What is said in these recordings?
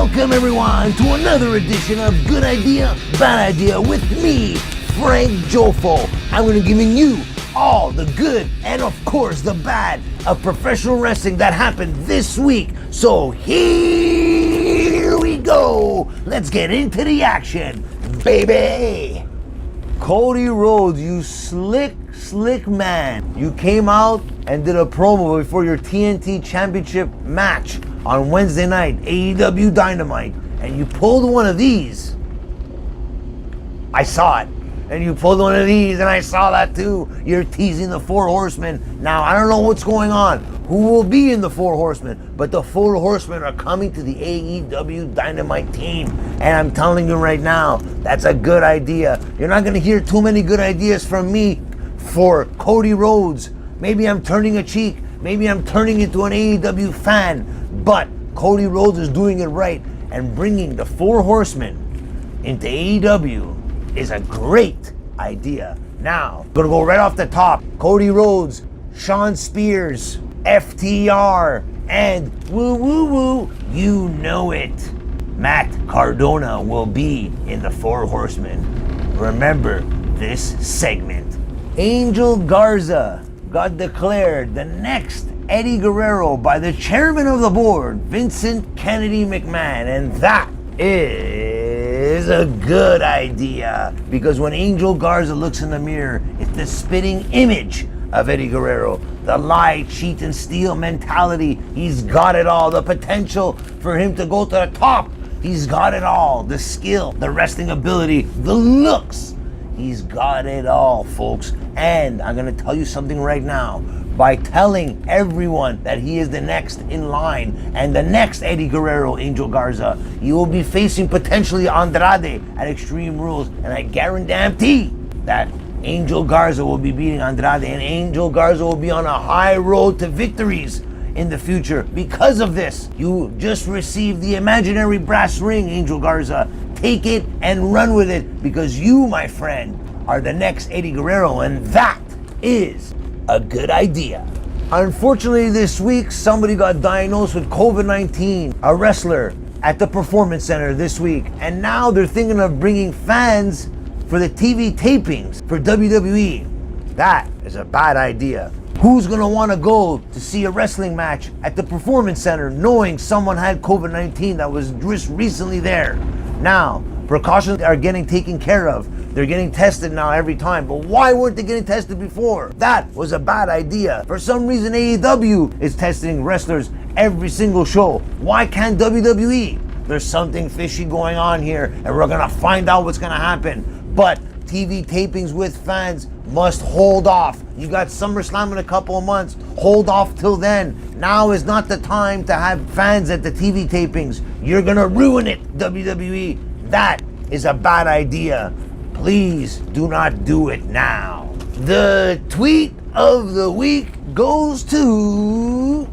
Welcome everyone to another edition of Good Idea, Bad Idea with me, Frank Jofo. I'm going to be giving you all the good and of course the bad of professional wrestling that happened this week. So here we go. Let's get into the action, baby. Cody Rhodes, you slick man. You came out and did a promo before your TNT Championship match on Wednesday night, AEW Dynamite, and you pulled one of these. I saw it. And you pulled one of these, and I saw that too. You're teasing the Four Horsemen. Now, I don't know what's going on, who will be in the Four Horsemen, but the Four Horsemen are coming to the AEW Dynamite team. And I'm telling you right now, that's a good idea. You're not going to hear too many good ideas from me for Cody Rhodes. Maybe I'm turning a cheek. Maybe I'm turning into an AEW fan. But Cody Rhodes is doing it right. And bringing the Four Horsemen into AEW is a great idea. Now, gonna go right off the top. Cody Rhodes, Shawn Spears, FTR, and woo, you know it, Matt Cardona will be in the Four Horsemen. Remember this segment. Angel Garza got declared the next Eddie Guerrero by the chairman of the board, Vincent Kennedy McMahon, and that is a good idea, because when Angel Garza looks in the mirror, it's the spitting image of Eddie Guerrero. The lie, cheat, and steal mentality. He's got it all. The potential for him to go to the top. He's got it all. The skill, the wrestling ability, the looks. He's got it all, folks. And I'm going to tell you something right now. By telling everyone that he is the next in line and the next Eddie Guerrero, Angel Garza, you will be facing potentially Andrade at Extreme Rules. And I guarantee that Angel Garza will be beating Andrade, and Angel Garza will be on a high road to victories in the future. Because of this, you just received the imaginary brass ring, Angel Garza. Take it and run with it, because you, my friend, are the next Eddie Guerrero, and that is a good idea. Unfortunately, this week, somebody got diagnosed with COVID-19, a wrestler at the Performance Center this week. And now they're thinking of bringing fans for the TV tapings for WWE. That is a bad idea. Who's gonna wanna go to see a wrestling match at the Performance Center knowing someone had COVID-19 that was just recently there? Now, precautions are getting taken care of. They're getting tested now every time. But why weren't they getting tested before? That was a bad idea. For some reason, AEW is testing wrestlers every single show. Why can't WWE? There's something fishy going on here, and we're gonna find out what's gonna happen. But TV tapings with fans must hold off. You got SummerSlam in a couple of months. Hold off till then. Now is not the time to have fans at the TV tapings. You're gonna ruin it, WWE. That is a bad idea. Please do not do it now. The tweet of the week goes to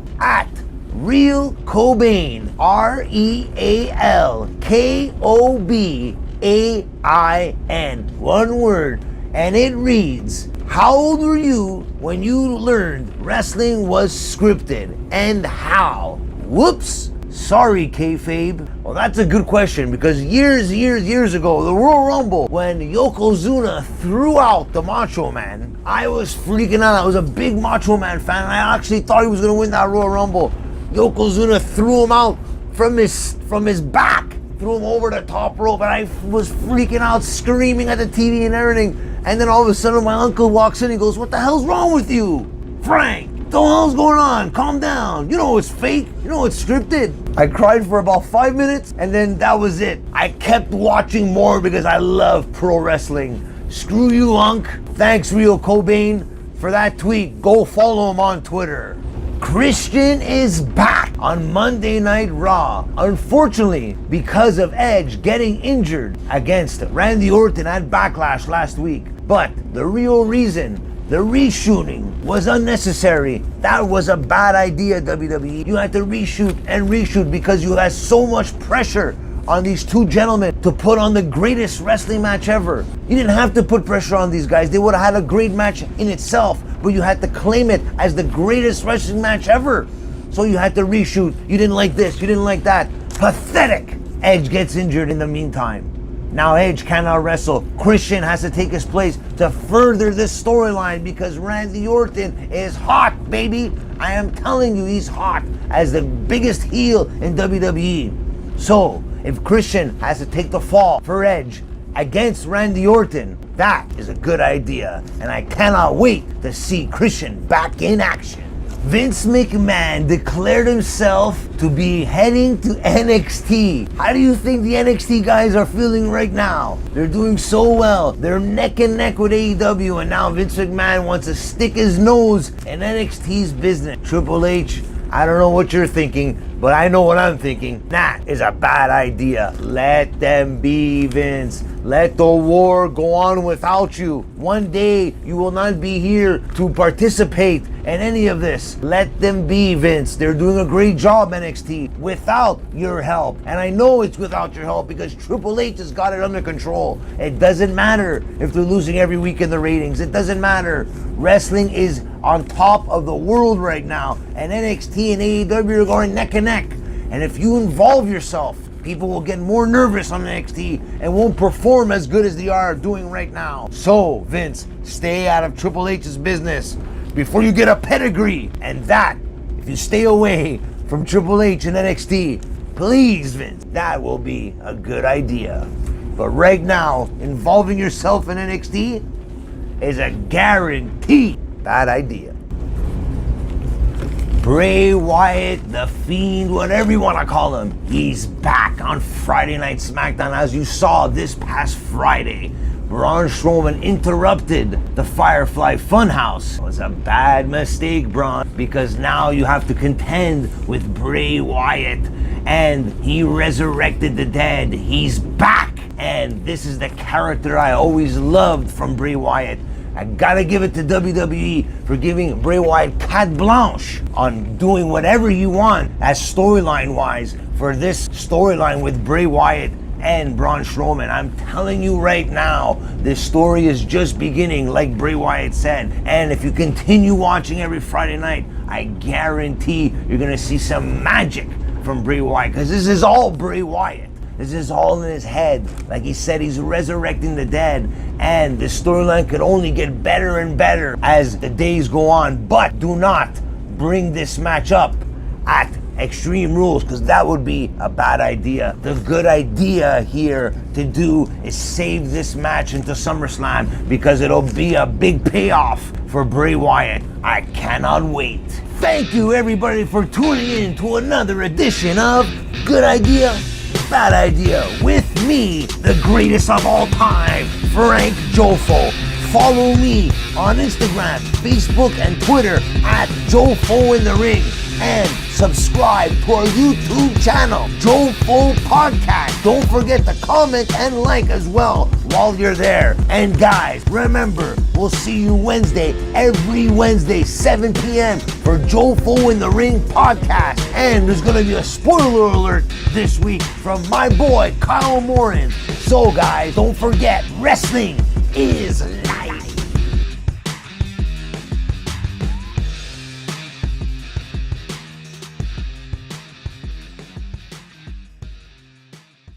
@Real Cobain, REALKOBAIN, one word, and it reads, how old were you when you learned wrestling was scripted, and how? Whoops. Sorry, kayfabe. Well, that's a good question, because years ago, the Royal Rumble, when Yokozuna threw out the Macho Man, I was freaking out. I was a big Macho Man fan, and I actually thought he was going to win that Royal Rumble. Yokozuna threw him out from his back, threw him over the top rope, and I was freaking out, screaming at the TV and everything. And then all of a sudden, my uncle walks in and goes, "What the hell's wrong with you, Frank? What the hell's going on? Calm down. You know it's fake. You know it's scripted." I cried for about 5 minutes, and then that was it. I kept watching more because I love pro wrestling. Screw you, Unc. Thanks, Real Cobain, for that tweet. Go follow him on Twitter. Christian is back on Monday Night Raw. Unfortunately, because of Edge getting injured against Randy Orton at Backlash last week. But the real reason, the reshooting, was unnecessary. That was a bad idea, WWE. You had to reshoot and reshoot because you had so much pressure on these two gentlemen to put on the greatest wrestling match ever. You didn't have to put pressure on these guys. They would have had a great match in itself, but you had to claim it as the greatest wrestling match ever. So you had to reshoot. You didn't like this, you didn't like that. Pathetic. Edge gets injured in the meantime. Now Edge cannot wrestle. Christian has to take his place to further this storyline because Randy Orton is hot, baby. I am telling you, he's hot as the biggest heel in WWE. So, if Christian has to take the fall for Edge against Randy Orton, that is a good idea. And I cannot wait to see Christian back in action. Vince McMahon declared himself to be heading to NXT. How do you think the NXT guys are feeling right now? They're doing so well. They're neck and neck with AEW, and now Vince McMahon wants to stick his nose in NXT's business. Triple H, I don't know what you're thinking, but I know what I'm thinking. That is a bad idea. Let them be, Vince. Let the war go on without you. One day you will not be here to participate in any of this. Let them be, Vince. They're doing a great job, NXT, without your help. And I know it's without your help because Triple H has got it under control. It doesn't matter if they're losing every week in the ratings. It doesn't matter. Wrestling is on top of the world right now. And NXT and AEW are going neck and neck. And if you involve yourself, people will get more nervous on NXT and won't perform as good as they are doing right now. So, Vince, stay out of Triple H's business before you get a pedigree. And that, if you stay away from Triple H and NXT, please, Vince, that will be a good idea. But right now, involving yourself in NXT is a guaranteed bad idea. Bray Wyatt, the Fiend, whatever you want to call him, he's back on Friday Night SmackDown. As you saw this past Friday, Braun Strowman interrupted the Firefly Funhouse. It was a bad mistake, Braun, because now you have to contend with Bray Wyatt, and he resurrected the dead. He's back, and this is the character I always loved from Bray Wyatt. I gotta give it to WWE for giving Bray Wyatt carte blanche on doing whatever you want as storyline wise for this storyline with Bray Wyatt and Braun Strowman. I'm telling you right now, this story is just beginning, like Bray Wyatt said. And if you continue watching every Friday night, I guarantee you're gonna see some magic from Bray Wyatt, because this is all Bray Wyatt. This is all in his head. Like he said, he's resurrecting the dead. And the storyline could only get better and better as the days go on. But do not bring this match up at Extreme Rules, because that would be a bad idea. The good idea here to do is save this match into SummerSlam, because it'll be a big payoff for Bray Wyatt. I cannot wait. Thank you everybody for tuning in to another edition of Good Idea, Bad Idea with me, the greatest of all time, Frank Jofo. Follow me on Instagram, Facebook, and Twitter at Jofo in the Ring. And subscribe to our YouTube channel, Jofo Podcast. Don't forget to comment and like as well while you're there. And guys, remember, we'll see you Wednesday, every Wednesday, 7 p.m. for Jofo in the Ring Podcast. And there's going to be a spoiler alert this week from my boy, Kyle Morin. So guys, don't forget, wrestling is